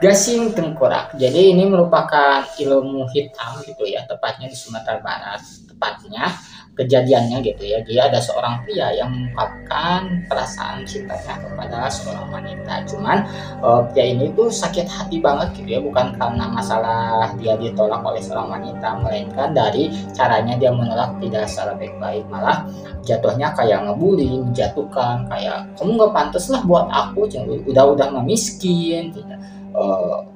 Gasing tengkorak. Jadi ini merupakan ilmu hitam gitu ya, tepatnya di Sumatera Barat. Tepatnya kejadiannya gitu ya. Dia ada seorang pria yang mengungkapkan perasaan cintanya kepada seorang wanita. Cuman pria ini tuh sakit hati banget gitu ya, bukan karena masalah dia ditolak oleh seorang wanita, melainkan dari caranya dia menolak tidak secara baik-baik, malah jatuhnya kayak ngebully, menjatuhkan, kayak kamu nggak pantas lah buat aku, udah mah miskin,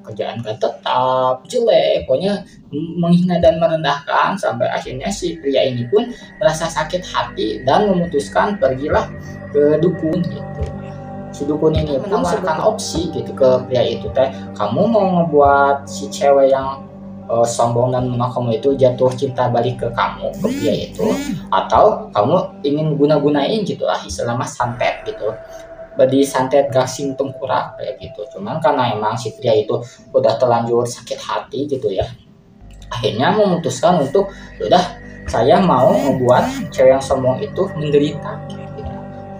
kerjaan gak tetap, jelek, pokoknya menghina dan merendahkan, sampai akhirnya si pria ini pun merasa sakit hati dan memutuskan pergilah ke dukun gitu. Si dukun ini pun menawarkan opsi gitu ke pria itu, teh kamu mau ngebuat si cewek yang sombong dan menolak kamu itu jatuh cinta balik ke kamu, ke pria itu, atau kamu ingin guna-gunain gitulah, istilahnya santet gitu, disantet gasing tengkorak kayak gitu. Cuman karena emang si pria itu udah terlanjur sakit hati gitu ya, akhirnya memutuskan untuk udah, saya mau membuat cewek yang sombong itu menderita gitu ya.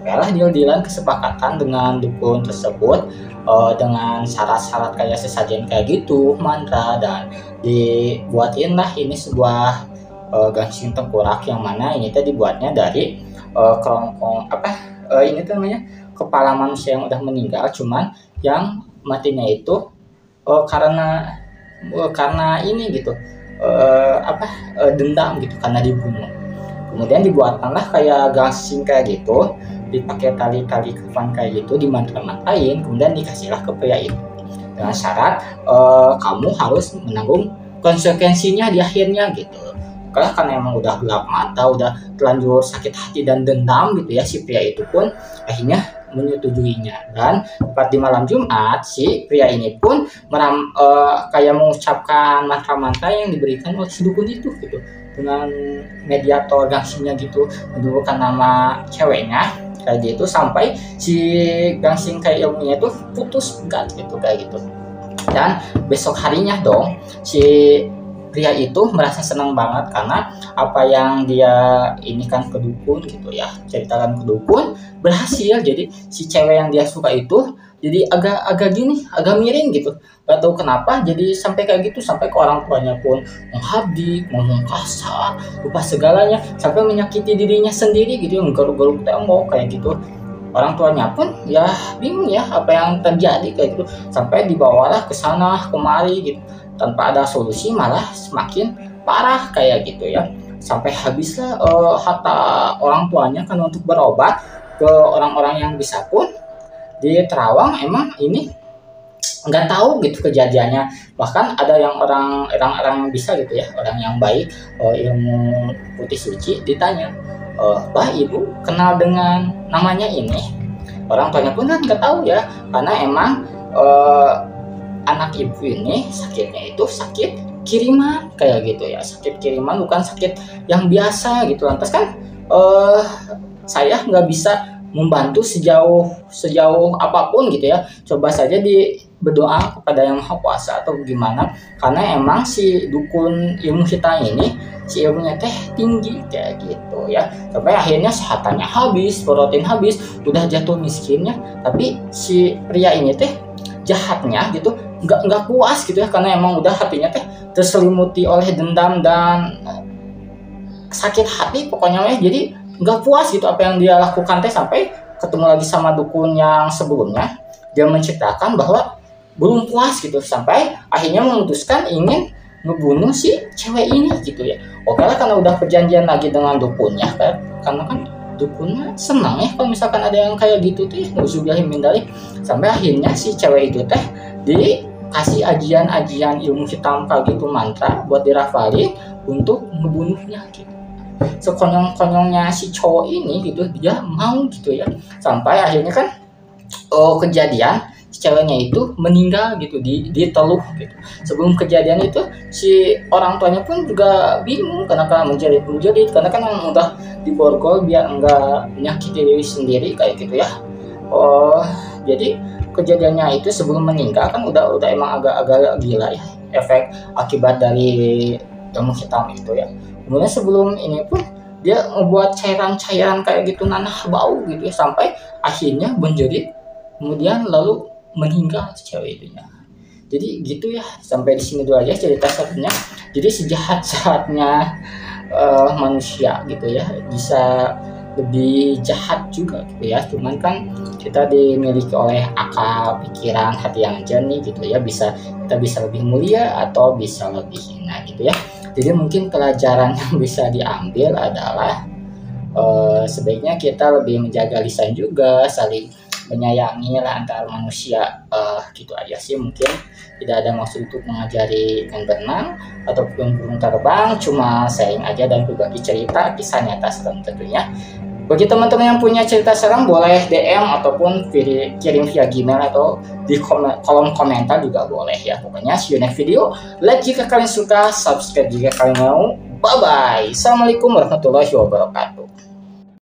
Yalah, deal-dealan kesepakatan dengan dukun tersebut, dengan syarat-syarat kayak sesajen kayak gitu, mantra, dan dibuatin lah ini sebuah gasing tengkorak, yang mana ini tadi dibuatnya dari kerongkong apa, ini tuh namanya kepala manusia yang udah meninggal, cuman yang matinya itu karena ini gitu, dendam gitu, karena dibunuh. Kemudian dibuatkanlah kayak gasing kayak gitu, dipakai tali-tali kafan kayak gitu, dimantra-mantrain, kemudian dikasihlah ke pria itu dengan syarat kamu harus menanggung konsekuensinya di akhirnya gitu. Karena emang udah gelap mata, udah terlanjur sakit hati dan dendam gitu ya, si pria itu pun akhirnya menyetujuinya. Dan tepat di malam Jumat, si pria ini pun kayak mengucapkan mantra-mantra yang diberikan oleh si dukun itu gitu, dengan mediator gangsingnya gitu, menurunkan nama ceweknya kayak gitu, sampai si gangsing kayak ilmunya itu putus pegat gitu kayak gitu. Dan besok harinya dong, si pria itu merasa senang banget karena apa yang dia ini kan ke dukun gitu ya, ceritakan ke dukun, berhasil. Jadi si cewek yang dia suka itu jadi agak gini, agak miring gitu, gak tahu kenapa jadi sampai kayak gitu, sampai ke orang tuanya pun menghabdi, ngomong kasar, lupa segalanya, sampai menyakiti dirinya sendiri gitu, garuk-garuk tembok kayak gitu. Orang tuanya pun ya bingung ya apa yang terjadi kayak gitu, sampai dibawalah ke sana kemari gitu tanpa ada solusi, malah semakin parah kayak gitu ya, sampai habislah harta orang tuanya kan untuk berobat ke orang-orang yang bisa pun di Terawang. Emang ini nggak tahu gitu kejadiannya, bahkan ada yang orang-orang yang bisa gitu ya, orang yang baik, ilmu putih suci, ditanya, bah ibu kenal dengan namanya ini? Orang tuanya pun kan nggak tahu ya, karena emang anak ibu ini sakitnya itu sakit kiriman kayak gitu ya, sakit kiriman, bukan sakit yang biasa gitu. Lantas kan saya nggak bisa membantu sejauh apapun gitu ya, coba saja berdoa kepada yang maha kuasa atau gimana, karena emang si dukun ilmu hitam ini si ilmunya teh tinggi kayak gitu ya, sampai akhirnya sehatannya habis, protein habis, udah jatuh miskinnya. Tapi si pria ini teh jahatnya gitu, nggak puas gitu ya, karena emang udah hatinya teh terselimuti oleh dendam dan sakit hati pokoknya ya. Jadi nggak puas gitu apa yang dia lakukan teh, sampai ketemu lagi sama dukun yang sebelumnya, dia menceritakan bahwa belum puas gitu, sampai akhirnya memutuskan ingin ngebunuh si cewek ini gitu ya. Oke lah, karena udah perjanjian lagi dengan dukunnya kan, karena kan dukunnya senang ya kalau misalkan ada yang kayak gitu tuh, nauzubillahi min dzalik. Sampai akhirnya si cewek itu teh dikasih ajian ilmu hitam kayak gitu, mantra buat dirafalin untuk ngebunuhnya gitu. Sekonyong-konyongnya si cowok ini gitu, dia mau gitu ya, sampai akhirnya kan kejadian si ceweknya itu meninggal gitu, diteluh gitu. Sebelum kejadian itu si orang tuanya pun juga bingung, karena menjerit karena kan udah diborgol biar enggak menyakiti diri sendiri kayak gitu ya. Jadi kejadiannya itu sebelum meninggal kan udah emang agak gila ya, efek akibat dari ilmu hitam itu ya. Kemudian sebelum ini pun dia membuat cairan-cairan kayak gitu, nanah bau gitu ya, sampai akhirnya menjerit, kemudian lalu meninggal si cewek itunya. Jadi gitu ya, sampai di sini dulu aja cerita serunya. Jadi sejahat-jahatnya manusia gitu ya, bisa lebih jahat juga gitu ya, cuman kan kita dimiliki oleh akal, pikiran, hati yang jernih gitu ya, kita bisa lebih mulia atau bisa lebih hina gitu ya. Jadi mungkin pelajaran yang bisa diambil adalah sebaiknya kita lebih menjaga lisan juga, saling menyayangi lah antar manusia, gitu aja sih. Mungkin tidak ada maksud untuk mengajari ikan berenang ataupun burung terbang, cuma sharing aja dan berbagi cerita kisah nyata serem tentunya. Bagi teman-teman yang punya cerita serem boleh DM ataupun kirim via Gmail atau di kolom komentar juga boleh ya. Pokoknya see you next video. Like jika kalian suka, subscribe jika kalian mau. Bye bye. Assalamualaikum warahmatullahi wabarakatuh.